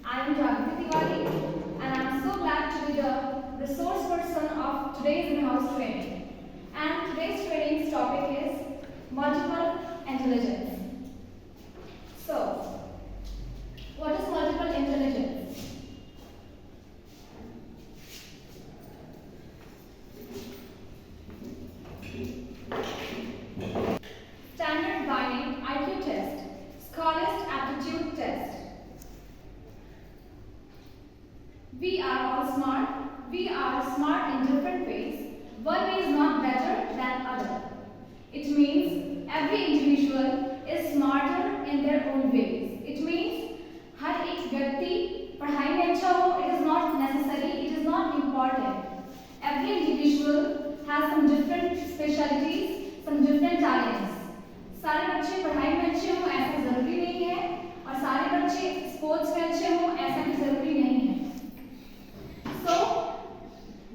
I am Jagriti Tiwari and I am so glad to be the resource person of today's in-house training. And today's training's topic is multiple intelligence. So, what is multiple intelligence? Standard Binet IQ test, Scholar's aptitude test. We are all smart. We are smart in different ways. One way is not better than other. It means every individual is smarter in their own ways. It means हर एक व्यक्ति पढ़ाई में अच्छा हो. It is not necessary. It is not important. Every individual has some different specialties, some different talents. सारे बच्चे पढ़ाई में अच्छे हों ऐसा जरूरी नहीं है और सारे बच्चे स्पोर्ट्स में अच्छे हों ऐसा भी जरूरी नहीं है. So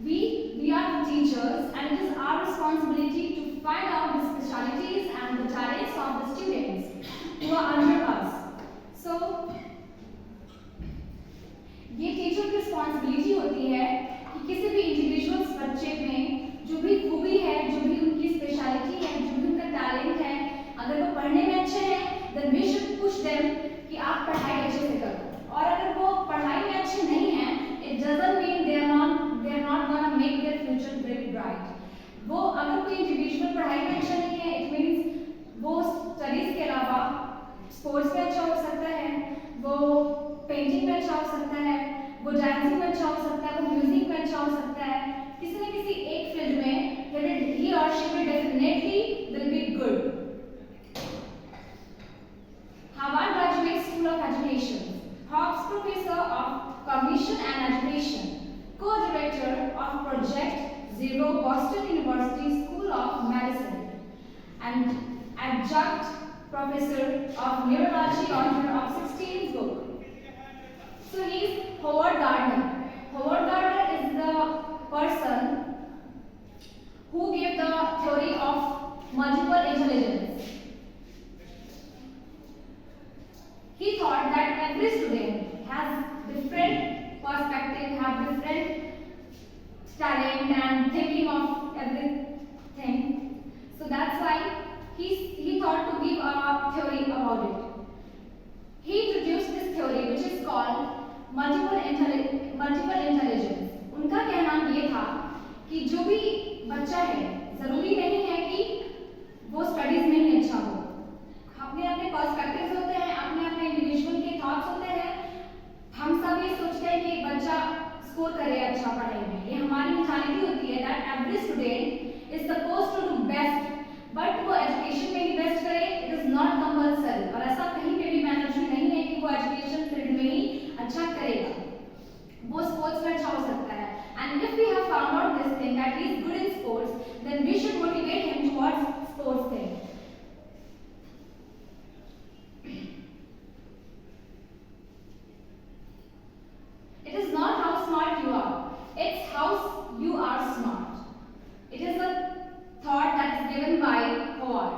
we are the teachers and it is our responsibility to find out the specialities and the talents of the students who are under us. So ये टीचर की रिस्पॉन्सिबिलिटी होती है कि किसी भी इंडिविजुअल्स बच्चे में जो भी खूबी है, जो भी उनकी स्पेशलिटी है, जो भी उनका टैलेंट है, अगर वो पढ़ने में अच्छे हैं then we should push them कि आप पढ़ाई अच्छे से करो. और अगर वो पढ़ाई में अच्छे नहीं हैं it doesn't mean they are not gonna make their future very bright. वो अगर कोई इंडिविजुअल पढ़ाई में अच्छा नहीं है it means वो स्टडीज के अलावा स्पोर्ट्स में अच्छा हो सकता है, वो पेंटिंग में अच्छा हो सकता है, वो डांसिंग में अच्छा हो सकता है, वो म्यूजिक में अच्छा हो सकता है. किसी न किसी एक फील्ड में he or she will definitely be good. Harvard Graduate School of Education, Hawks Professor of Cognition and Education, Co-Director of Project Zero, Boston University School of Medicine, and Adjunct Professor of Neurology, author of 16 books. So he is Howard Gardner. Howard Gardner is the person who gave the theory of multiple intelligence. He thought that every student has different perspective, have different talent and thinking of everything. So that's why he thought to give a theory about it. He introduced this theory which is called multiple intelligence. उनका कहना ये था कि जो भी बच्चा है जरूरी नहीं है कि वो स्टडीज में ही अच्छा हो. अपने अपने पर्सपेक्टिव्स होते हैं, अपने अपने इंडिविजुअल के थॉट्स होते हैं. हम सब ये सोचते हैं कि बच्चा स्कोर करे अच्छा पढ़ाई में. ये हमारी मेंटालिटी होती है that every student is supposed to do best, but वो एजुकेशन में ही बेस्ट करे. इट इज नॉट कंपल्सरी और ऐसा कहीं पे भी मैंडेटरी नहीं है कि वो एजुकेशन फील्ड में ही अच्छा करेगा. वो स्पोर्ट्स में अच्छा हो सकता है. And if we have found out this thing that he is good in sports then we should motivate him towards sports thing. It is not how smart you are, it's how you are smart. It is a thought that is given by Howard.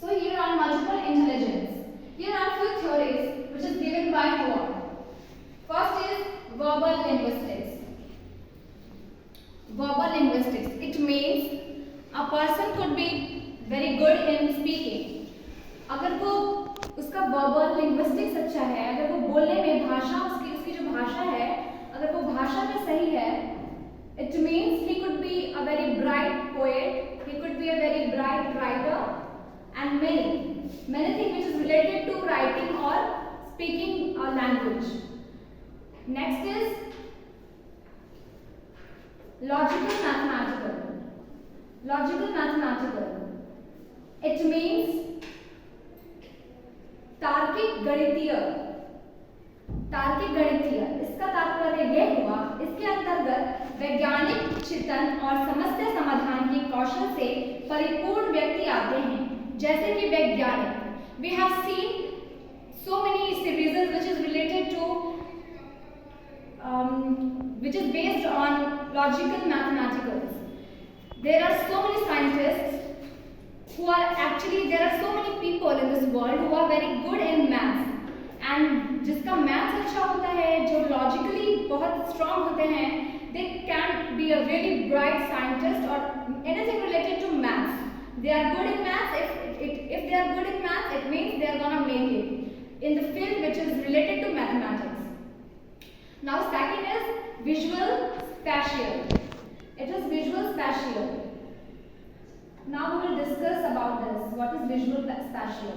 So here are multiple intelligence. Here are few theories which is given by Howard. First is verbal linguistics. Verbal linguistics. It means a person could be very good in speaking. अगर वो उसका verbal linguistics अच्छा है, अगर वो बोलने में भाषा उसकी जो भाषा है अगर वो भाषा में सही है, it means he could be a very bright poet, he could be a very bright writer and many things which is related to writing or speaking a language. Next is logical mathematical. Logical mathematical. It means तार्किक गणितीय. तार्किक गणितीय इसका तात्पर्य यह हुआ इसके अंतर्गत वैज्ञानिक चिंतन और समस्या समाधान के कौशल से परिपूर्ण व्यक्ति आते हैं, जैसे कि वैज्ञानिक. We have seen so many series which is related to which is based on logical mathematicals. There are so many scientists who are actually, there are so many people in this world who are very good in maths, and बहुत strong होते हैं, they can be a really bright scientist और anything related to maths. They are good in maths. If they are good in maths, it means they are gonna make it in the field which is related to mathematics. Now second is visual spatial. It is visual spatial. Now we will discuss about this. What is visual spatial?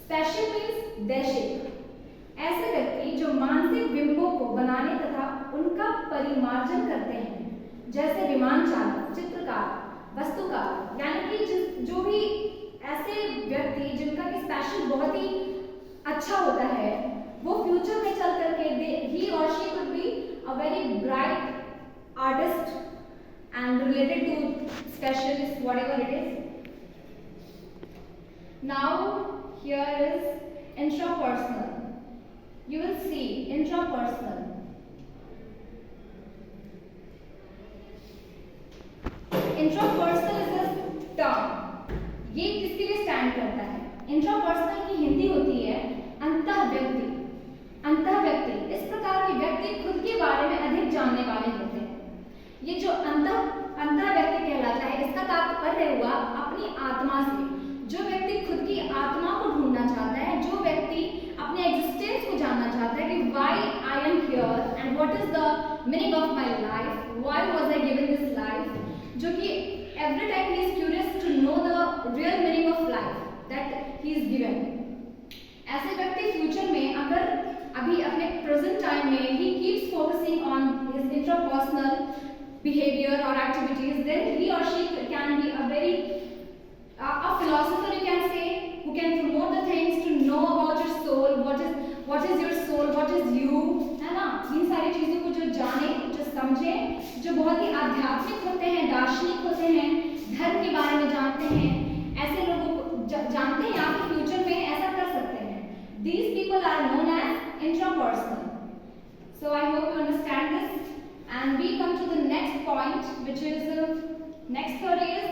Spatial means दैशिक. ऐसे व्यक्ति जो मानसिक बिंबों को बनाने तथा उनका परिमार्जन करते हैं, जैसे विमान चालक, चित्रकार, वस्तुकार, यानी कि जो भी ऐसे व्यक्ति जिनका कि स्पेशल बहुत ही अच्छा होता है, वो फ्यूचर में चल करके ही और she could be a very bright artist and related to specialist whatever it is. Now here is intrapersonal. You will see intrapersonal. Intrapersonal is the term. ये किसके लिए स्टैंड करता है? इंट्रापर्सनल की हिंदी होती है अंतः व्यक्ति. अंतः व्यक्ति इस प्रकार के व्यक्ति खुद के बारे में अधिक जानने वाले होते हैं. ये जो अंतः व्यक्ति कहलाता है, इसका तात्पर्य हुआ अपनी आत्मा से. जो व्यक्ति खुद की आत्मा को ढूंढना चाहता है, जो व्यक्ति अपने एग्जिस्टेंस को जानना चाहता है कि why I am here and what is the meaning of my life, why was I given this life, जो कि every time he is curious to know the real meaning of life that he is given. ऐसे व्यक्ति future में अगर अभी अपने present time में he keeps focusing on his intrapersonal behaviour और एक्टिविटीज, देन ही और she can be a very a philosopher, you can say, who can promote the things to know about your soul, what is your soul, what is you, है ना. इन सारी चीजों को जो जाने, जो समझे, जो बहुत ही आध्यात्मिक होते हैं, दार्शनिक होते हैं, धर्म के बारे में जानते हैं, ऐसे लोगों को जानते हैं आप फ्यूचर में ऐसा कर सकते हैं. These people are known as intrapersonal. So I hope you understand this, and we come to the next point, which is next theory is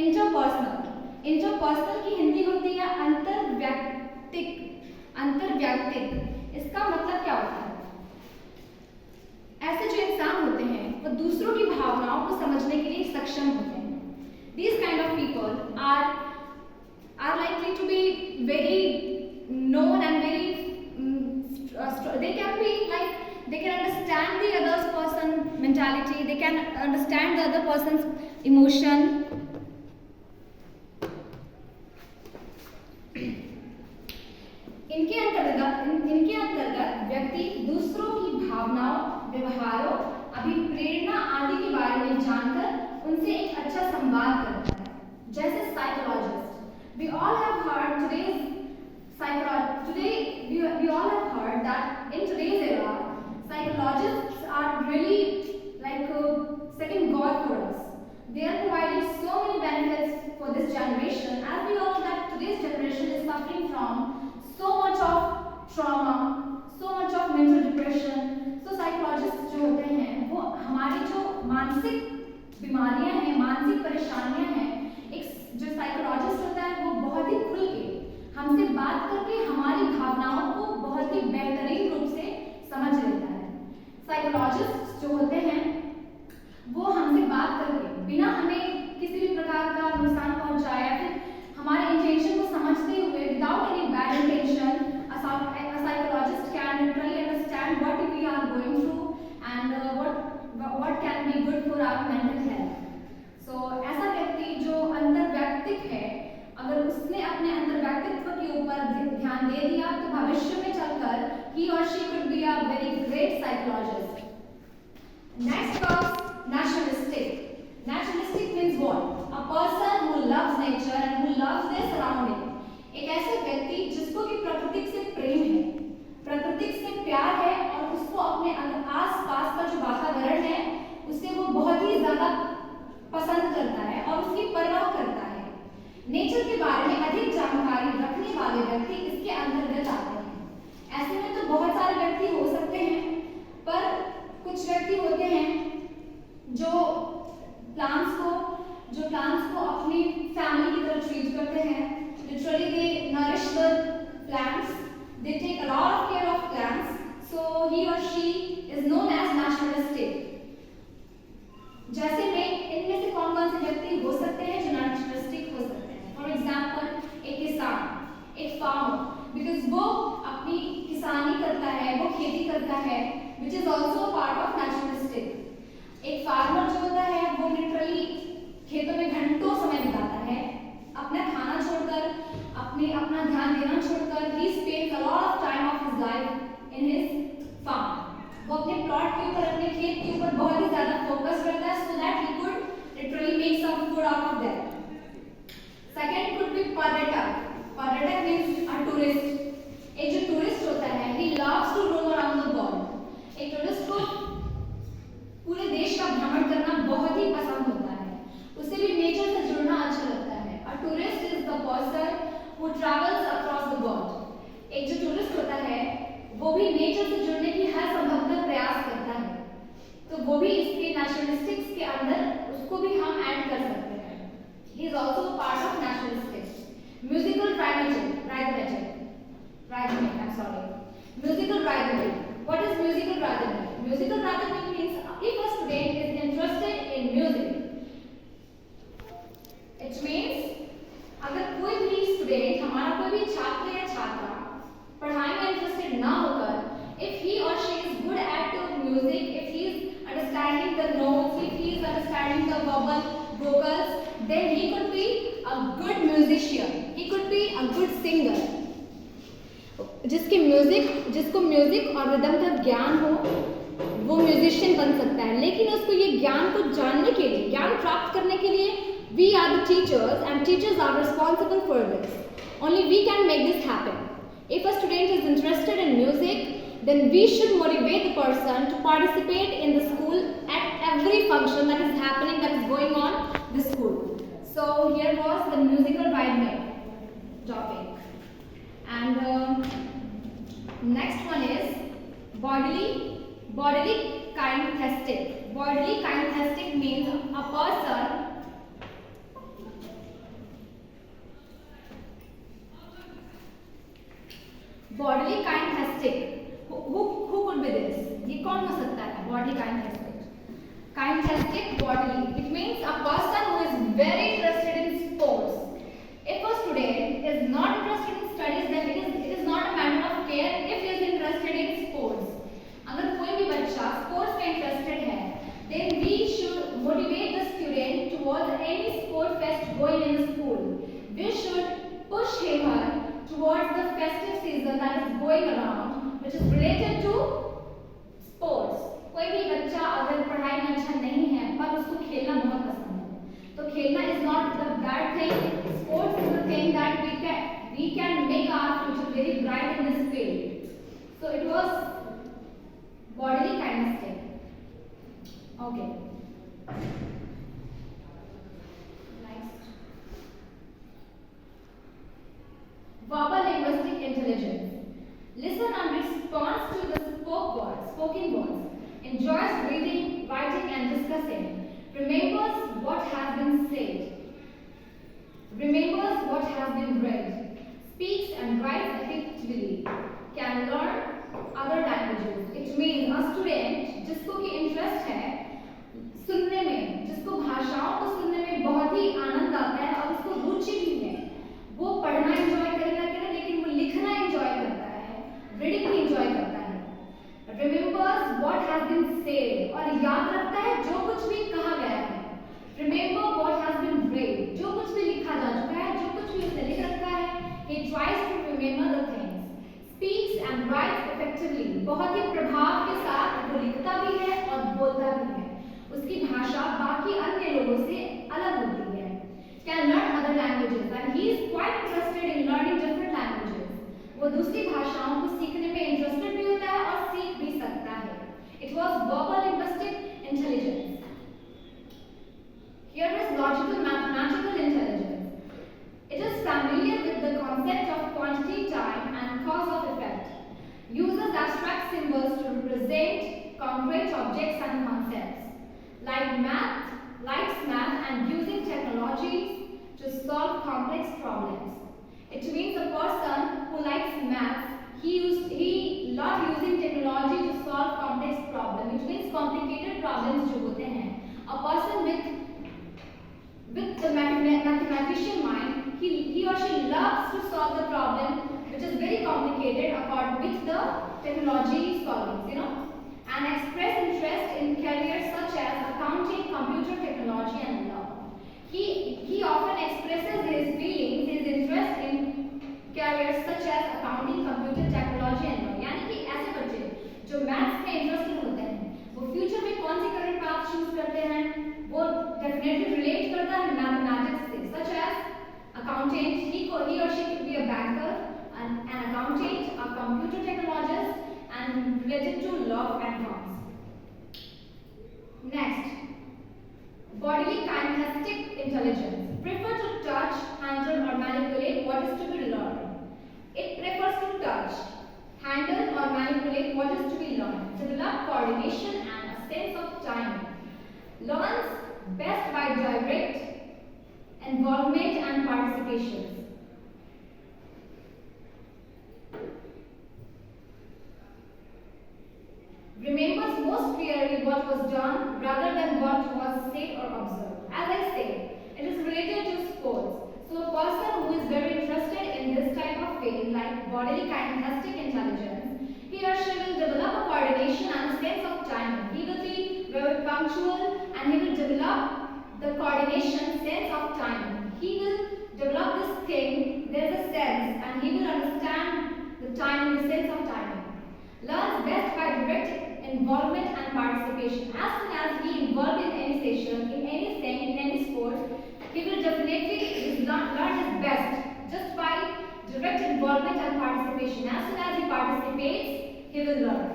interpersonal. Interpersonal की हिंदी होती है अंतर्वैयक्तिक. अंतर्वैयक्तिक इसका मतलब क्या होता है? ऐसे जो इंसान होते हैं वो दूसरों की भावनाओं को समझने के लिए सक्षम होते हैं. These kind of people are likely to be very known and very they can be like they can understand the other person's mentality, they can understand the other person's emotion. इनके अंतर्गत व्यक्ति दूसरों की भावनाओं, व्यवहारों, अभिप्रेरणा आदि के बारे में जानकर उनसे एक अच्छा संवाद करता है. जैसे psychologist. We all have heard that in today's era psychologists are really like second god for us. They are providing so many benefits for this generation, as we all know that today's generation is suffering from so much of trauma, so much of mental depression. So psychologists जो होते हैं वो हमारी जो मानसिक बीमारियां हैं, मानसिक परेशानियां हैं, एक जो साइकोलॉजिस्ट होता है वो बहुत ही खुल के हमसे बात करके हमारी भावनाओं को बहुत ही बेहतरीन रूप से समझ लेता है. साइकोलॉजिस्ट जो होते हैं वो हमसे बात करके बिना हमें किसी भी प्रकार का नुकसान पहुंचाया, फिर हमारे इंटेंशन को समझते हुए without any bad intention, a psychologist can literally understand what we are going through and what can be good for our mental health. So ऐसा व्यक्ति जो अंतर्वैयक्तिक है, अगर उसने अपने अंतर्वैयक्तित्व के ऊपर ध्यान दे दिया तो भविष्य में चलकर he or she could be a very great psychologist. Next comes naturalistic. Naturalistic means what? A person who loves nature and who loves their surrounding. एक ऐसे व्यक्ति जिसको कि प्रकृति से प्रेम है, प्रकृति से प्यार है और उसको अपने आस-पास का जो वातावरण है उसे वो बहुत ही ज्यादा पसंद करता है और उसकी परवाह करता है. नेचर के बारे में अधिक जानकारी रखने वाले व्यक्ति इसके अंतर्गत आते हैं. ऐसे में तो बहुत सारे व्यक्ति हो सकते हैं, पर कुछ व्यक्ति होते हैं जो प्लांट्स को अपनी फैमिली की तरह ट्रीट करते हैं. Literally they nourish the plants, they take a lot of care of plants. So एक फार्मर, बिकॉज वो अपनी किसानी करता है, वो खेती करता है, which is also part of naturalistic. एक फार्मर जो होता है वो लिटरली खेतों में घंटों समय बिताता है, अपना खाना छोड़कर, अपना ध्यान देना छोड़कर, he spends a lot of time of his life in his farm. वो अपने प्लॉट के ऊपर, अपने खेत के ऊपर बहुत ही ज्यादा फोकस करता है, so that he could literally make some food out of that. Second could be पर्यटक। पर्यटक मींस अ टूरिस्ट। एक जो टूरिस्ट होता है, he loves to roam around the world. एक टूरिस्ट को पूरे देश का भ्रमण करना बहुत ही पसंद होता है, उसे भी नेचर से जुड़ना अच्छा लगता है। A tourist is the person who travels across the world. एक जो टूरिस्ट होता है वो भी नेचर से जुड़ने की हर संभवतः प्रयास करता है, तो वो भी इसके नेचुरलिस्टिक्स के अंदर उसको भी हम ऐड कर सकते हैं। He is also part of naturalistics. Musical rhythmic, I'm sorry. Musical rhythmic. What is musical rhythmic? Musical rhythmic means if a student is interested in music, it means अगर कोई भी स्टूडेंट, हमारा कोई भी छात्र या छात्रा पढ़ाई में इंटरेस्टेड ना होकर, if he or she is good at music, if he is understanding the notes, if he is understanding the vocals, then he could be a good musician, he could be a good singer. जिसको music और rhythm का ज्ञान हो वो musician बन सकता है, लेकिन उसको ये ज्ञान को जानने के लिए, ज्ञान प्राप्त करने के लिए, we are the teachers and teachers are responsible for this. Only we can make this happen. If a student is interested in music, then we should motivate the person to participate in the school at every function that is happening, that is going on the school. So here was the musical rhythmic topic. And next one is bodily kinesthetic. Bodily kinesthetic means a person bodily kinesthetic. Who could be this? ये कौन हो सकता है body kinesthetic? Kinesthetic bodily, it means a person who is very interested in sports. If a student is not interested in studies, then it is not a matter of care if he is interested in sports. अगर कोई भी बच्चा sports में interested है, then we should motivate the student towards any sport fest going in the school. We should push him or her towards the festive season that is going around, which is related to sports. कोई भी बच्चा अगर पढ़ाई में अच्छा नहीं है पर उसको खेलना बहुत पसंद है, तो खेलना is not the bad thing. Sports is the thing that we can make our future very bright in this field. So it was bodily kinesthetic. Okay. Next. Verbal linguistic intelligence. Listen and responds to the spoken words. Enjoys reading, writing and discussing. Remembers what has been said. Remembers what has been read. Speaks and writes effectively. Can learn other languages. It means a student जिसको कि interest है सुनने में, जिसको भाषाओं को सुनने में बहुत ही आनंद आता है और उसको रुचि भी है, वो पढ़ना एंजॉय करे ना करे, लेकिन वो लिखना एंजॉय करता है, रीडिंग भी एंजॉय करता है। Remembers what has been said, और याद रखता है जो कुछ भी कहा गया है। Remember what has been read, जो कुछ भी लिखा जा चुका है, जो कुछ भी उसने लिख रखा है, he tries to remember the things. Speaks and writes effectively, बहुत ही प्रभाव के साथ वो लिखता भी है और बोलता भी है, उसकी भाषा बाकी अन्य लोगों से अलग होती है। Can learn other languages and he is quite interested in learning different languages. वो दूसरी भाषाओं को सीखने में इंटरेस्टेड भी होता है और सीख भी सकता है। It was verbal linguistic intelligence. Here is logical mathematical intelligence. It is familiar with the concept of quantity, time and cause of effect. Uses abstract symbols to represent concrete objects and concepts. Likes math and using technologies to solve complex problems. It means a person who likes math, he loves using technology to solve complex problems, which means complicated problems जो होते हैं. A person with the mathematician mind, he or she loves to solve the problem technology solving, and express interest in careers such as accounting, computer technology, and law. He often expresses his feelings, his interest in careers such as accounting, computer technology, and law. यानी कि ऐसे बच्चे जो maths में interested होते हैं वो future में कौन सी करियर पाथ चूज करते हैं, वो डेफिनेटली रिलेट करता है मैथमेटिक्स से, such as accountant, he or she could be a banker, an accountant, a computer technologist, and related to law and commerce. Next, bodily kinesthetic intelligence. Prefer to touch, handle, or manipulate what is to be learned. It prefers to touch, handle, or manipulate what is to be learned. Develop coordination and a sense of timing. Learns best by direct involvement and participation. Remembers most clearly what was done rather than what was said or observed. As I said, it is related to sports. So a person who is very interested in this type of field, like bodily kinesthetic intelligence, he or she will develop a coordination and a sense of timing. He will be very punctual and he will develop the coordination, sense of timing. He will develop this thing, there is a sense, and he will understand the timing, the sense of timing. Learns best by direct involvement and participation. As soon as he involved in any session, in anything, in any sport, he will definitely learn his best just by direct involvement and participation. As soon as he participates, he will learn.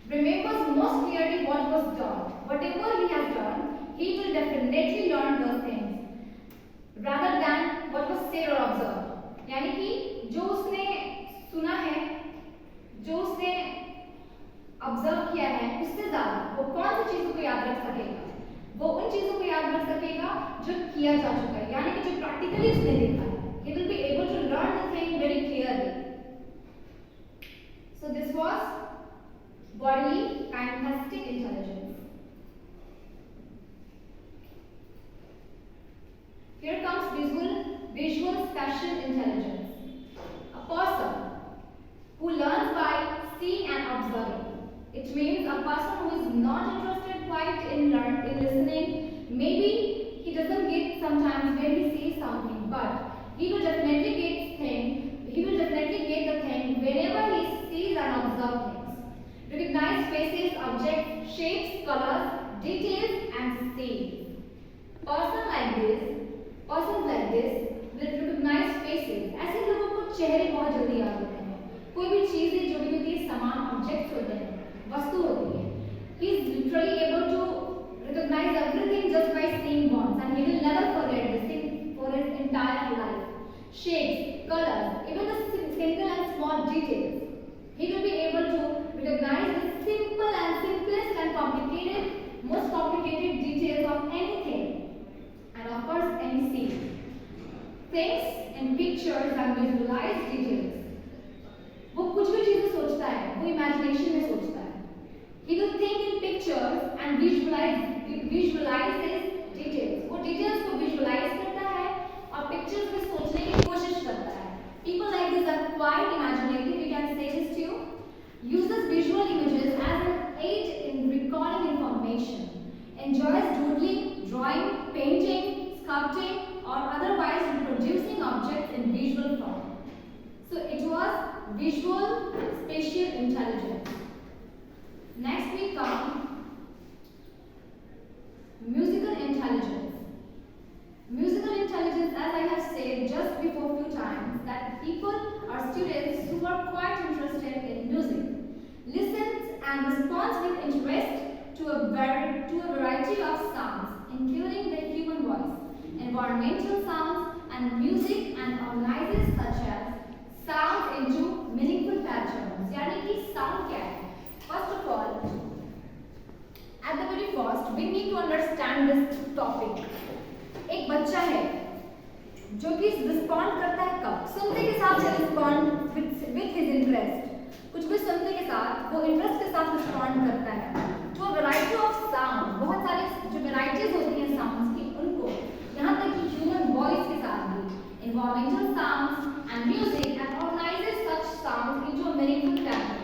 Remembers most clearly what was done. Whatever he has done, he will definitely learn those things rather than what was said or observed. यानी कि जो उसने सुना है, जो उसने observe किया है, उससे ज्यादा वो कौन सी चीजों को याद रख सकेगा, वो उन चीजों को याद रख सकेगा जो किया जा चुका है, यानी कि जो प्रैक्टिकली उसने देखा है. He will be able to learn the thing very clearly. So this was bodily kinesthetic intelligence. Here comes visual spatial intelligence. A person who learns by seeing and observing. It means a person who is not interested quite in listening. Maybe he doesn't get sometimes when he sees something, but he will definitely get the thing whenever he sees and observes things. Recognize faces, objects, shapes, colors, details, and scenes. Persons like this will recognize faces. ऐसे लोगों को चेहरे बहुत जल्दी याद होते हैं. कोई भी चीजें जो भी होती है, सामान, ऑब्जेक्ट्स होते हैं, वस्तु होती है. He is literally able to recognize everything just by seeing once, and he will never forget this thing for his entire life. Shapes, colors, even the single and small details. He will be able to recognize the simplest and most complicated details of anything, and of course any scene. Things in pictures and visualize details. वो कुछ भी चीजें सोचता है, वो imagination में सोचता है. He will think in pictures and visualize his details. वो details को visualize करता है और pictures में सोचने की कोशिश करता है. People like this are quite imaginative. We can say this to you. Uses visual images as an aid in recalling information. Enjoys doodling, drawing, painting, sculpting, or otherwise reproducing objects in visual form. So it was visual spatial intelligence. Next we come musical intelligence. Musical intelligence, as I have said just before few times, that people or students who are quite interested in music listens and responds with interest to a variety of sounds, including the human voice, environmental sounds, and music, and organizes such as sounds into meaningful patterns. यानी कि sound क्या है? First of all, at the very first, we need to understand this topic. एक बच्चा है जो कि respond करता है कब? सुनते के साथ रिस्पॉन्ड विथ हिज इंटरेस्ट. कुछ भी सुनते के साथ वो इंटरेस्ट के साथ रिस्पॉन्ड करता है to a variety of sound. बहुत सारी जो वैरायटीज होती हैं साउंड्स की, उनको यहाँ तक कि ह्यूमन वॉइस के साथ भी, environmental sounds and music, and organizes such sounds into a meaningful pattern.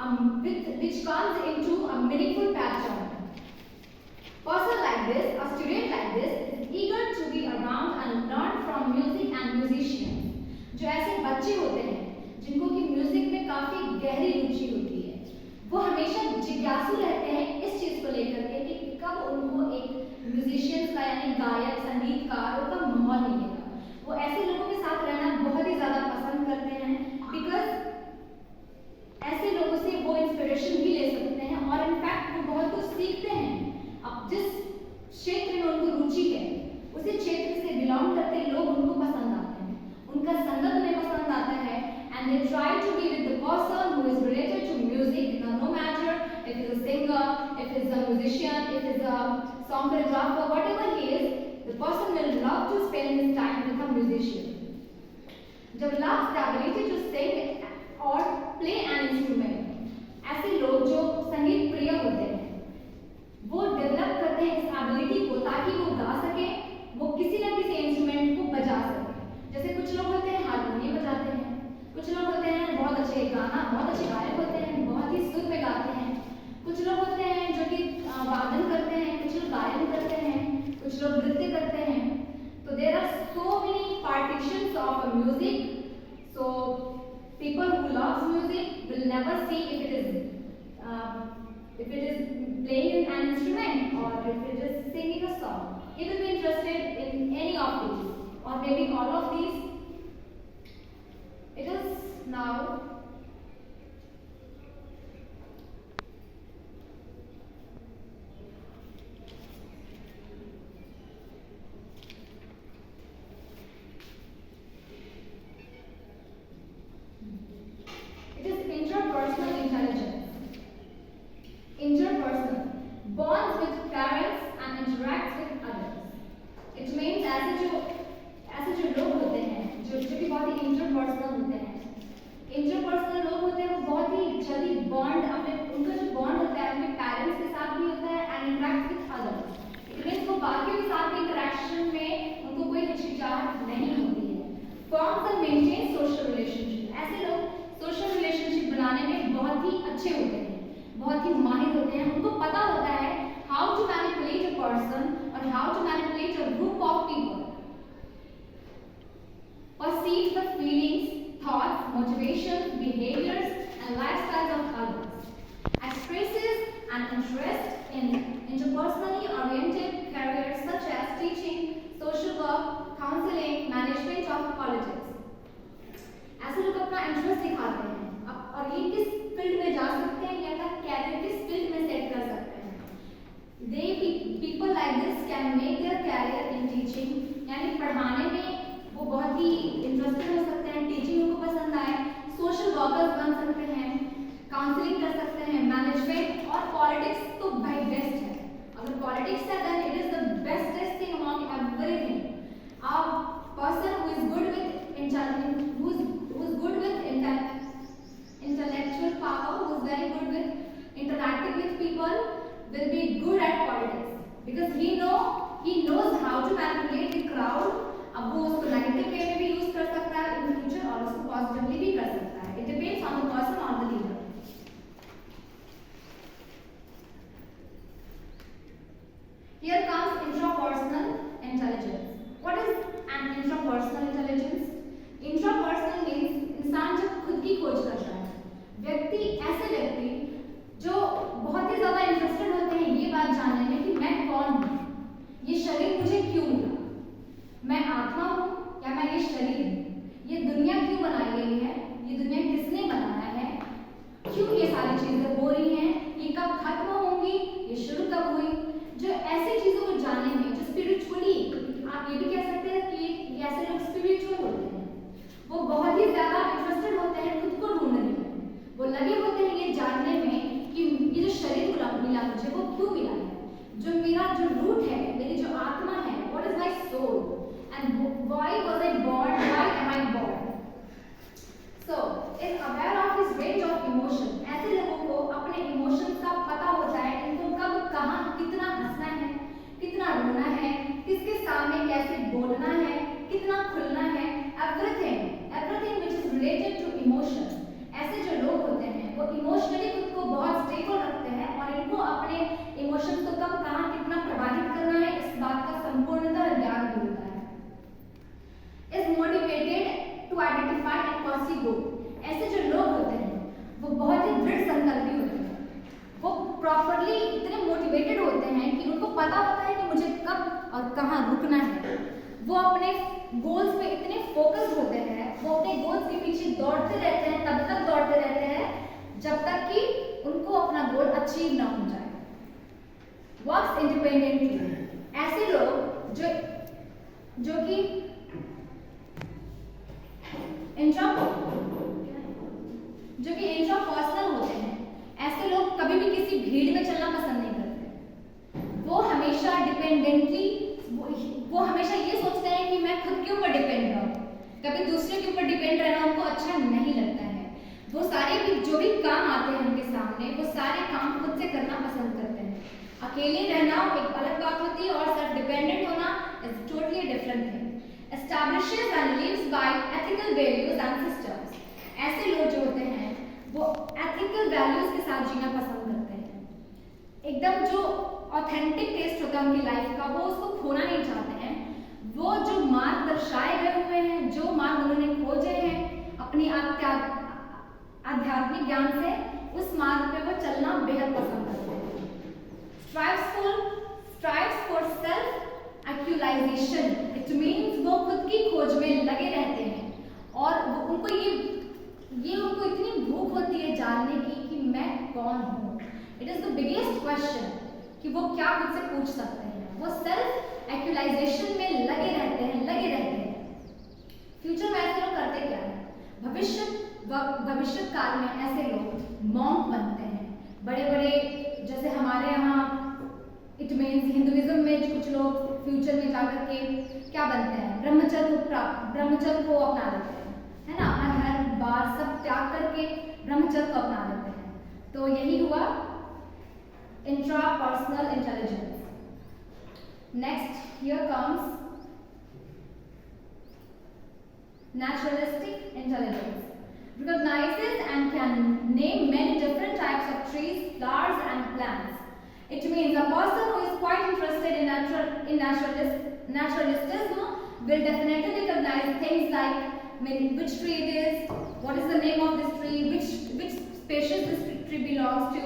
which comes into a meaningful pattern. Person like this, a student like this, is eager to be around and learn from music and musicians. जो ऐसे बच्चे होते हैं जिनको कि music में काफी गहरी रुचि होती है, वो हमेशा जिज्ञासु रहते हैं इस चीज को लेकर के कि कब उनको एक म्यूजिशियंस का यानी गायक संगीतकारों का माहौल मिलेगा। वो ऐसे लोगों के साथ रहना बहुत ही ज्यादा पसंद करते हैं, बिकॉज ऐसे लोगों से वो इंस्पिरेशन भी ले सकते हैं और इनफैक्ट वो बहुत कुछ सीखते हैं। अब जिस क्षेत्र में उनको रुचि है उसी क्षेत्र से बिलोंग करते लोग उनको पसंद आते हैं, उनका संगत उन्हें पसंद आता है, and they try to be with the person who is related to music, no matter if he's a singer, if he's a musician, if he's a song choreographer, whatever he is, the person will love to spend his time with a musician. Develops the ability to sing or play an instrument. ऐसे लोग जो संगीत प्रिय होते हैं वो develop करते हैं इस एबिलिटी को ताकि वो गा सके, वो किसी न किसी इंस्ट्रूमेंट को बजा सके। जैसे कुछ लोग होते हैं हारमोनियम बजाते हैं, कुछ लोग होते हैं बहुत अच्छे गायक होते हैं, बहुत ही सुर में गाते हैं, कुछ लोग होते हैं जो कि वादन करते हैं, कुछ लोग गायन करते हैं, कुछ लोग नृत्य करते हैं। तो there are so many partitions of music, so people who loves music will never see if it is playing an instrument or if it is singing a song. He will be interested in any of these or maybe all of these. It is now interpersonal intelligence. Interpersonal bonds with parents and interacts with others. It means ऐसे जो लोग होते हैं जो कि बहुत ही interpersonal होते हैं, interpersonal लोग होते हैं वो बहुत ही जल्दी बॉन्ड अपने उनका जो बॉन्ड होता है अपने पेरेंट्स के साथ भी होता है and interacts with others. It means वो बाकियों के साथ इंटरेक्शन में उनको कोई हिचकिचाहट नहीं होती है. Forms and maintains social relationship. ऐसे लोग सोशल रिलेशनशिप बनाने में बहुत ही अच्छे होते हैं, बहुत ही माहिर होते हैं, उनको पता होता है how to manipulate a person और how to manipulate a group of people, perceive the feelings, thoughts, motivation, behaviours and lifestyles of others, expresses and interest in interpersonally oriented careers such as teaching, social work, counselling, management of politics. ऐसे लोग अपना interest दिखाते हैं और ये किस field में जा सकते हैं या अपना कैरियर किस फील्ड में सेट कर सकते हैं। They people like this can make their career in teaching, यानी पढ़ाने में वो बहुत ही इंटरेस्टेड हो सकते हैं, टीचिंग उनको पसंद आए, सोशल वर्कर्स बन सकते हैं, काउंसलिंग कर सकते हैं, मैनेजमेंट और पॉलिटिक्स तो भाई बेस्ट है। अगर पॉलिटिक्स है then it is the bestest thing among everything. A person who is good with intellectual power, who is very good with interacting with people, will be good at politics because he knows how to manipulate the crowd. अब वो उसको negative way में भी use कर सकता है in future और उसको पॉजिटिवली भी कर सकता है. It depends on the person or the leader. Here comes intrapersonal intelligence. What is an intrapersonal intelligence? Intrapersonal means इंसान जब खुद की खोज करता है, ऐसे व्यक्ति जो बहुत ही ज्यादा इंटरेस्टेड होते हैं ये बात जानने में कि मैं कौन हूँ, ये शरीर मुझे क्यों मिला, मैं आत्मा हूँ या मैं ये शरीर हूँ, ये दुनिया क्यों बनाई गई है, ये दुनिया किसने बनाया है, कहाँ रुकना है। वो अपने गोल्स पे इतने फोकस होते हैं, वो अपने गोल्स के पीछे दौड़ते रहते हैं, तब तक दौड़ते रहते हैं जब तक कि उनको अपना गोल अचीव ना हो जाए। वर्क्स इंडिपेंडेंटली, ऐसे लोग जो कि इंट्रापर्सनल होते हैं, ऐसे लोग कभी भी किसी भीड़ में चलना पसंद नहीं करते। वो हमेशा डिपेंडेंटली, वो हमेशा ये सोचते हैं कि मैं खुद के ऊपर डिपेंड रहूं, कभी दूसरे के ऊपर डिपेंड रहना उनको अच्छा नहीं लगता है। वो सारे भी जो भी काम आते हैं उनके सामने, वो सारे काम खुद से करना पसंद करते हैं। अकेले रहना एक अलग बात होती है और सेल्फ डिपेंडेंट होना is totally different thing. Establishes and lives by ethical values and systems, ऐसे लोग जो होते हैं वो एथिकल वैल्यूज के साथ जीना पसंद करते हैं। एकदम जो ऑथेंटिक टेस्ट होता है उनकी लाइफ का, वो उसको खोना नहीं चाहते हैं। वो जो मार्ग दर्शाए गए हुए हैं, जो मार्ग उन्होंने खोजे हैं अपनी आध्यात्मिक ज्ञान से, उस मार्ग पे वो चलना बेहद पसंद करते हैं। Strives for self actualization, it means वो खुद की खोज में लगे रहते हैं और उनको ये उनको इतनी भूख होती है जानने की कि मैं कौन हूँ। It is the biggest question कि वो क्या खुद से पूछ सकते हैं। वो सेल्फ एक्चुअलाइजेशन में लगे रहते हैं। फ्यूचर में ऐसे लोग करते क्या है, भविष्य काल में ऐसे लोग मॉन्क बनते हैं, बड़े बड़े, जैसे हमारे यहाँ इट मीन्स हिंदुइज्म में कुछ लोग फ्यूचर में जाकर के क्या बनते हैं, ब्रह्मचर्य को अपना लेते हैं, है ना, अपना घर बार सब त्याग करके ब्रह्मचर्य को अपना लेते हैं। तो यही हुआ intrapersonal intelligence. Next here comes naturalistic intelligence, recognizes and can name many different types of trees, flowers and plants. It means a person who is quite interested in naturalistism will definitely recognize things like which tree it is, what is the name of this tree, which species this tree belongs to।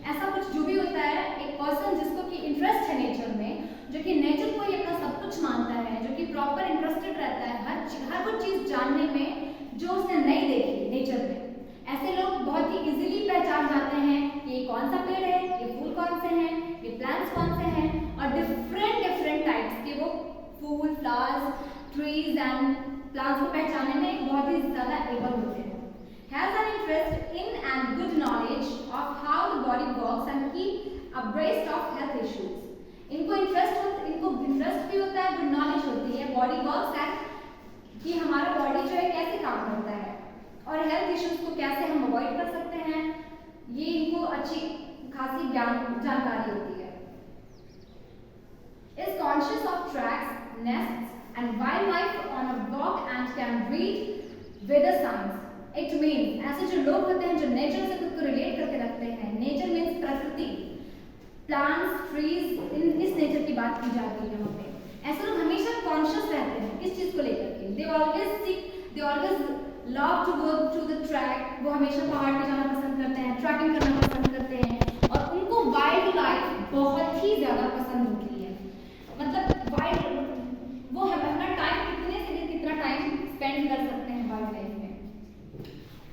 ऐसा कुछ जो भी होता है, एक person जिसको कि interest है नेचर में, जो कि नेचर को ही अपना सब कुछ मानता है, जो कि प्रॉपर इंटरेस्टेड रहता है हर वो चीज जानने में जो उसने नहीं देखी नेचर में, ऐसे लोग बहुत ही इजीली पहचान जाते हैं कि ये कौन सा पेड़ है, ये फूल कौन से हैं, ये प्लांट्स कौन से हैं, और डिफरेंट टाइप्स के वो फूल, फ्लावर्स, ट्रीज एंड प्लांट्स को पहचानने में बहुत ही ज्यादा एबल होते हैं। Has an interest in and good knowledge of how the body works and keep abreast of health issues। इनको इंटरेस्ट भी होता है, गुड नॉलेज होती है, बॉडी वर्क्स एंड कि हमारा बॉडी जो है कैसे काम करता है और हेल्थ इश्यूज को कैसे हम अवॉइड कर सकते हैं, ये इनको अच्छी खासी जानकारी होती है। Is conscious of tracks, nests and wildlife on a walk and can read weather signs। It means ऐसे जो लोग होते हैं जो नेचर से खुद को रिलेट करके रखते हैं, नेचर मीन्स प्रकृति, प्लांट्स, ट्रीज, इस नेचर की बात की जाती है यहाँ पे। ऐसे लोग हमेशा कॉन्शियस रहते हैं किस चीज को लेकर के, they always love to go to the track, वो हमेशा पहाड़ पे जाना पसंद करते हैं, ट्रैकिंग करना पसंद करते हैं, और उनको वाइल्ड लाइफ बहुत ही ज्यादा पसंद होती है। मतलब वो अपना टाइम कितने से कितना टाइम स्पेंड कर सकते हैं वाइल्ड लाइफ में।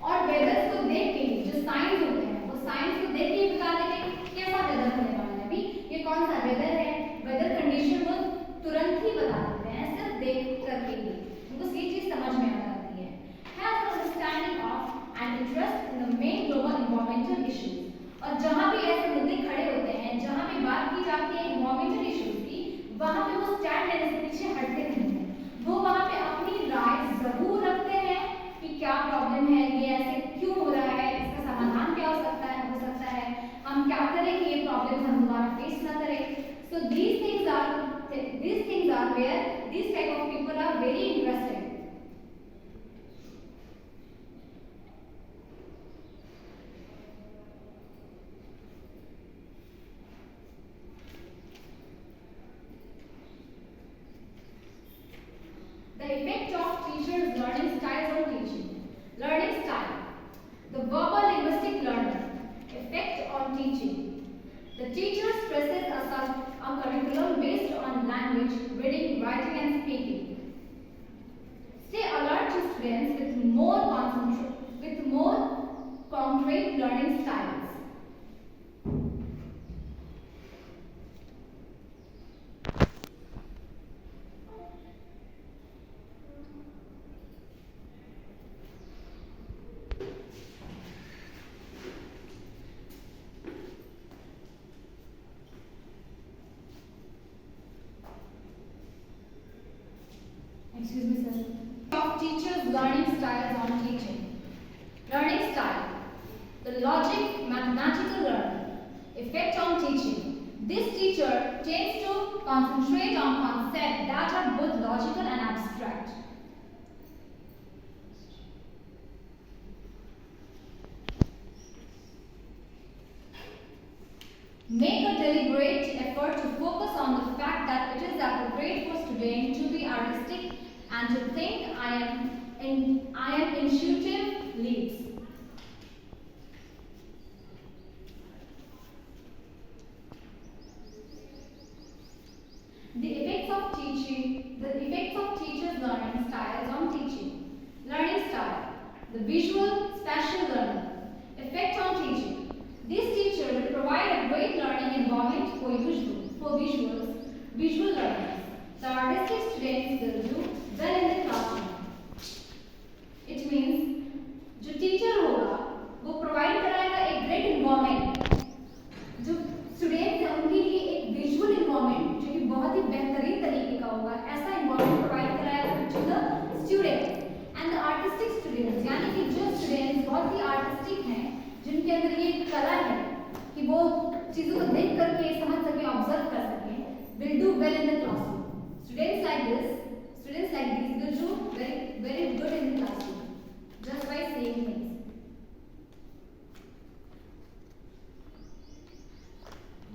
और वेदर्स को देख के, जो साइंस होते हैं, वो साइंस को देख के बता देंगे कैसा वेदर होने वाला है, अभी ये कौन सा वेदर है, वेदर कंडीशन वो तुरंत ही बता देते हैं, सिर्फ देख करके ही उनको ये चीज समझ में आ जाती है। Has an understanding of and interest in the main global environmental issues। और जहाँ भी ऐसे मुद्दे खड़े होते हैं, जहाँ भी बात की जाती है environmental issues की, वहाँ पे वो स्टैंड लेने से पीछे हटते नहीं हैं, वो वहाँ पे अपनी राय जरूर रखते हैं कि क्या प्रॉब्लम है, ये ऐसे क्यों हो रहा है, इसका समाधान क्या हो सकता है, हम क्या करें कि ये प्रॉब्लम हम दोबारा फेस ना करें। So these things are where these type of people are very interested। The effect of teachers' learning styles on teaching। Learning style, the verbal linguistic learner, effect on teaching। The teacher stresses a a curriculum based on language, reading, writing and speaking. Stay alert to students with more concrete learning styles. Excuse me, sir. Of teachers' learning styles on teaching. Learning style. The logic, mathematical learning. Effect on teaching. This teacher tends to concentrate on concepts that are both logical and abstract. Make a deliberate effort to focus on the fact that it is appropriate for students to be artistic and to think I am intuitive leads. The effects of teachers' learning styles on teaching. Learning style. The visual, spatial learning. Effect on teaching. This teacher will provide a great learning environment for visual learners. The artistic students will do well in the classroom. It means जो teacher होगा वो provide कराएगा एक great environment, जो students हैं उनके लिए एक विजुअल इन्वायरमेंट जो कि बहुत ही बेहतरीन तरीके का होगा, ऐसा इन्वायरमेंट प्रोवाइड कराएगा to the students and the artistic students, यानी कि जो स्टूडेंट्स बहुत ही आर्टिस्टिक हैं, जिनके अंदर ये कला है कि वो चीज़ों को देख करके समझ सके, ऑब्जर्व कर सके, will do well in the classroom. Students like these will do very good in the classroom just by saying things.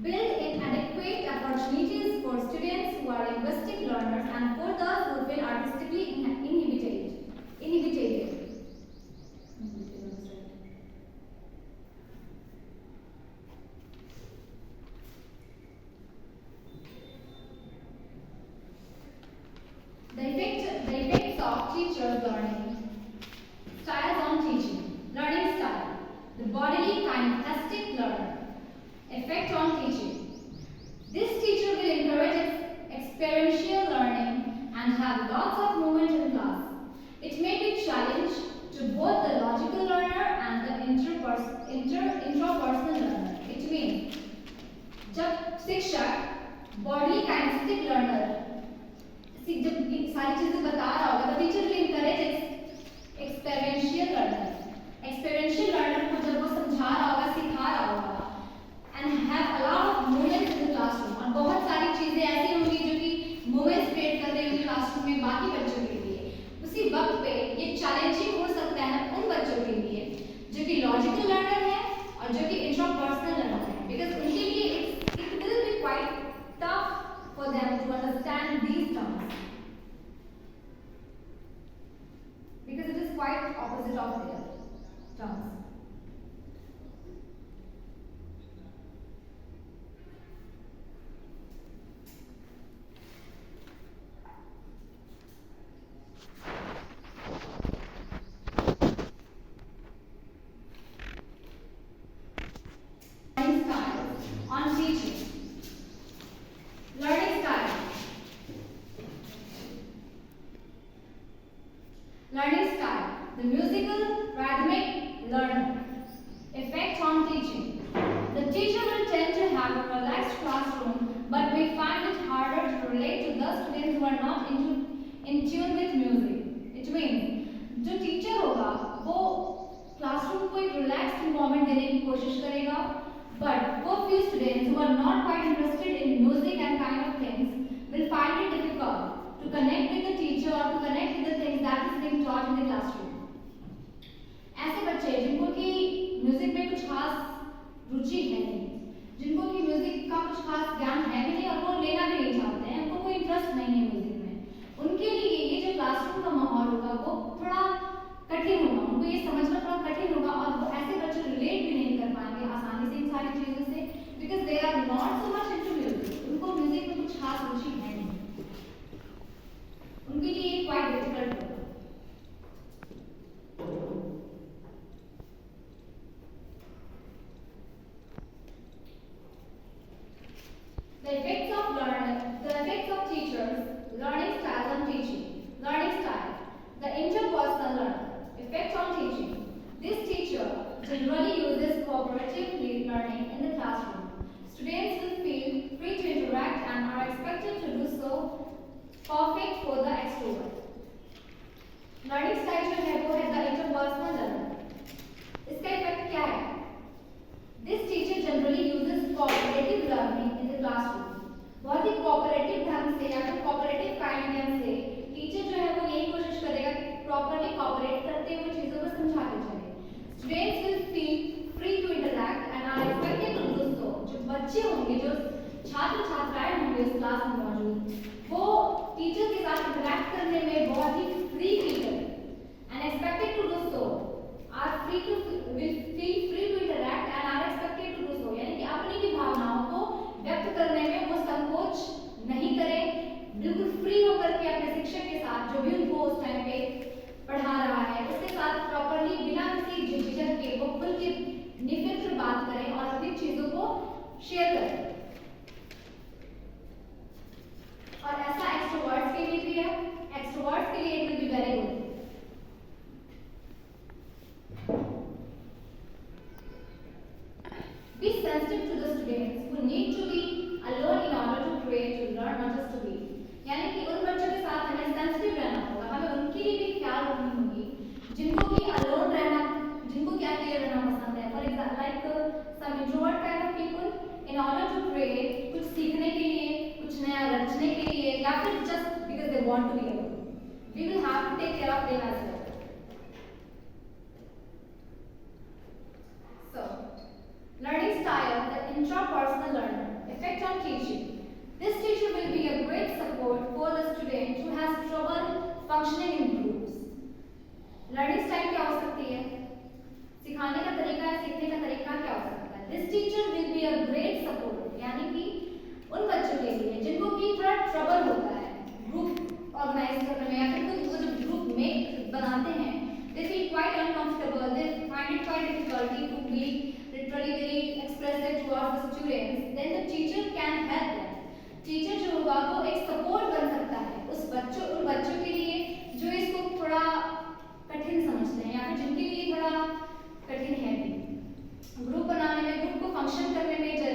Build in adequate opportunities for students who are linguistic learners and for those who feel artistically inhibited. The effects of teachers' learning styles on teaching. Learning style. The bodily kinesthetic learner. Effect on teaching. This teacher will encourage experiential learning and have lots of movement in class. It may be a challenge to both the logical learner and the intrapersonal learner. It means जब शिक्षक body kinaesthetic learner जब सारी चीजें बता रहा होगा, तो teacher will encourage एक्सपेरिएंशियल learner को जब वो समझा रहा होगा, सिखा रहा होगा and have a lot of movements in the classroom, और बहुत सारी चीजें ऐसी होंगी जो कि मूवमेंट्स क्रिएट कर रही होंगी क्लासरूम में बाकी बच्चों के लिए। उसी वक्त पे ये चैलेंजिंग हो सकता है उन बच्चों के लिए जो कि लॉजिकल लर्नर है और जो कि इंट्रापर्सनल लर्नर है, बिकॉज उनके लिए it will be quite tough for them to understand these terms, because it is quite opposite of their terms. Learning styles on teaching. Learning style. Learning style. The musical rhythmic learner. Effect on teaching. The teacher will tend to have a relaxed classroom but may find it harder to relate to the students who are not in tune with music. It means जो teacher होगा वो classroom को एक relaxed environment देने की कोशिश करेगा, but for few students who are not quite interested in music and kind of things will find it difficult to connect with the teacher or to connect with the things that is being taught in the classroom. ऐसे बच्चे जिनको कि music में कुछ खास रुचि है नहीं, जिनको कि म्यूजिक का कुछ खास ज्ञान है भी नहीं और वो लेना भी नहीं चाहते हैं, उनको कोई इंटरेस्ट नहीं है म्यूजिक में, उनके लिए ये जो क्लासरूम का माहौल होगा वो थोड़ा कठिन होगा, उनको ये समझना थोड़ा कठिन होगा और वो ऐसे बच्चे रिलेट भी नहीं कर पाएंगे आसानी से इन सारी चीज़ों से, because they are not so much into music, उनको music The effects of teachers, learning styles on teaching. Learning style, the interpersonal learner. Effect on teaching. This teacher generally uses cooperative learning in the classroom. Students will feel free to interact and are expected to do so. Perfect for the extrovert. Learning style जो है वो है the interpersonal learner. इसका effect क्या है? This teacher generally uses cooperative learning in the classroom. बहुत ही cooperative ढंग से या फिर कोऑपरेटिव काइंडनेस से टीचर जो है वो यही कोशिश करेगा कि प्रॉपर्ली कोऑपरेट करते हुए चीजों को समझाते चले. Students will feel free to interact and are expected to do so. जो बच्चे होंगे, जो छात्र छात्राएं होंगे इस क्लास में मौजूद, वो टीचर के साथ इंटरैक्ट करने में बहुत ही फ्री फील करें and expected to do so. Will feel free to interact and are expected to do so. यानी कि अपनी भी भावनाओं को व्यक्त करने में वो संकोच नहीं करें, बिल्कुल फ्री होकर के अपने शिक्षक के साथ जो भी उनको उस टाइम पे पढ़ा रहा है उसके साथ प्रॉपर्ली बिना किसी झिझक के वो खुल के निर्भीक बात करें और अपनी चीजों को शेयर करें. और ऐसा एक्सट्रोवर्ट्स के लिए भी है. एक्सट्रोवर्ट्स के लिए it will be very good. Be sensitive to the students who need to be alone in order to create, to learn, not just to be. यानी कि उन बच्चों के साथ हमें सेंसिटिव रहना होगा, हमें उनके लिए भी ख्याल रखनी होगी जिनको कि अलोन रहना, जिनको क्या अकेले रहना पसंद है. For example like some introvert kind of people in order to create, कुछ सीखने के लिए, कुछ नया रचने के लिए, या फिर just because they want to be alone. We will have to take care of them as well. So learning style, the intrapersonal learner. Effect on teaching. This teacher will be a great support for the student who has trouble functioning in groups. Learning style क्या हो सकती है? सिखाने का तरीका या सीखने का तरीका क्या हो सकता है? This teacher will be a great support. यानी कि उन बच्चों के लिए जिनको कि थोड़ा ट्रबल होता है ग्रुप ऑर्गेनाइज करने में, या फिर वो जो ग्रुप में बनाते हैं, they feel quite uncomfortable, they find it quite difficulty to be literally very expressive towards the students, then the teacher can help them. Teacher जो होगा वो एक सपोर्ट बन सकता है उन बच्चों के लिए जो इसको थोड़ा कठिन समझते हैं या फिर जिनके लिए थोड़ा कठिन है. ग्रुप बनाने में, ग्रुप को फंक्शन करने में जब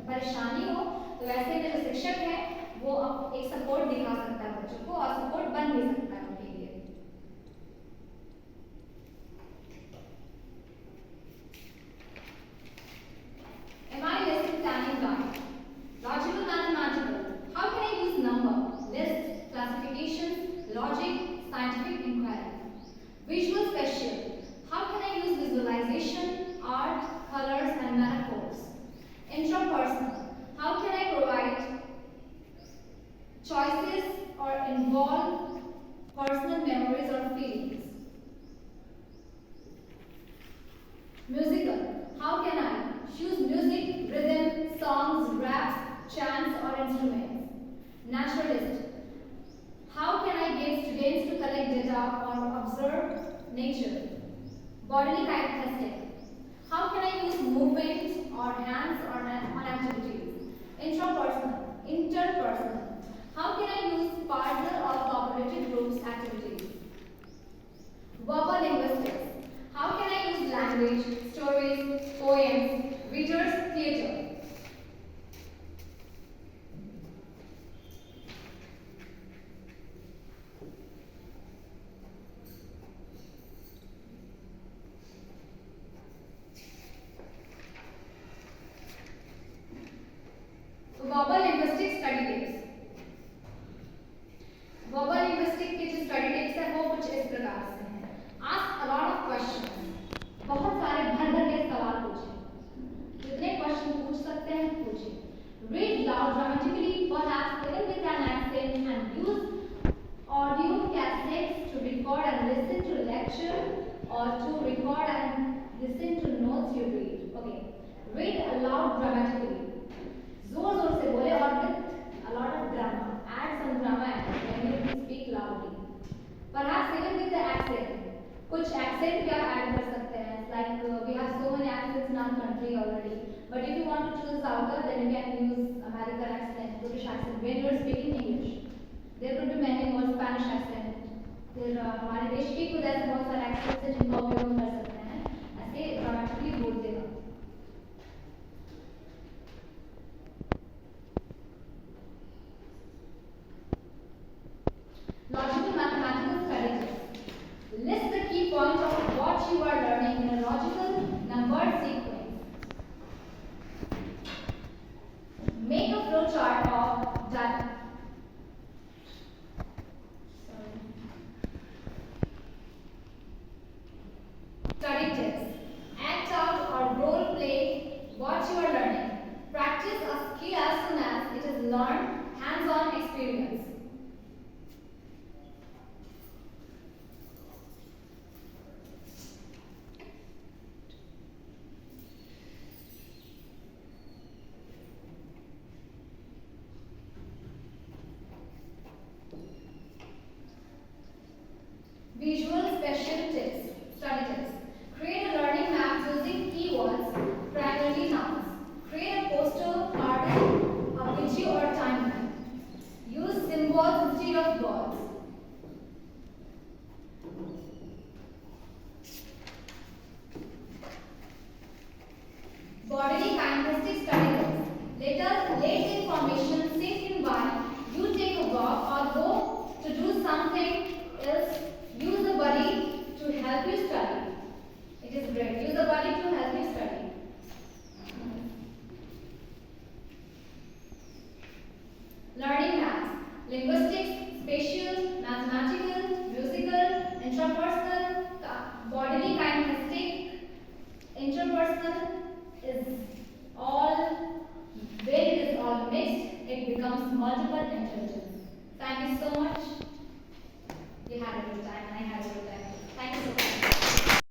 परेशानी हो तो वैसे में जो शिक्षक है वो एक सपोर्ट दिखा सकता है बच्चों को और सपोर्ट बन भी सकता है उनके लिए. Am I lesson planning guide? Logical mathematical. How can I use number, list, classifications, logic, scientific inquiry? Visual special. How can I use visualization, art, colors and metaphors? Intrapersonal. How can I provide choices or involve personal memories or feelings? Musical. How can I choose music, rhythm, songs, raps, chants or instruments? Naturalist. How can I get students to collect data or observe nature? Bodily kinesthetic. How can I use movement or hands on activities? Intrapersonal. Interpersonal. How can I use partner or cooperative groups activities? Verbal linguistics. How can I use language, stories, poems, readers, theatre? Verbal linguistics study tips. Verbal linguistics के जो study tips है वो कुछ इस प्रकार से हैं. Ask a lot of questions. बहुत सारे भर के सवाल पूछें. जितने क्वेश्चन पूछ सकते हैं पूछें. Read loud dramatically, perhaps even with an accent, and use audio cassettes to record and listen to lecture or to record and listen to notes you read. Okay. Read aloud dramatically. जोर जोर से बोले और with a lot of drama. Add some drama when you speak loudly. Perhaps even with the accent. कुछ accent भी आप add कर सकते हैं. Like we have so many accents in our country already. But if you want to choose Southern, then you can use American शासन, फिर हमारे देश के खुद ऐसे बहुत सारे एक्सपर्ट्स हैं जिनका उपयोग हम कर सकते हैं ऐसे ग्रामेटिकली बोलते वक्त। Logical mathematical strategies. List the key points of what you are learning in a logical numbered sequence. Make a flow chart of data. Study tips. Act out or role play what you are learning. Practice a skill as soon as it is learned, hands-on experience. Visual special tips, study tips. Create a learning map using keywords, primarily nouns. Create a poster, card, a video or timeline. Use symbols instead of words. Bodily kinesthetic study tips. Let information sink in while you take a walk or go to do something else. Use the body to help you study. It is great. Use the body to help you study. Learning maths. Linguistics, spatial, mathematical, musical, intrapersonal, bodily kinesthetic, interpersonal is all, where it is all mixed, it becomes multiple intelligence.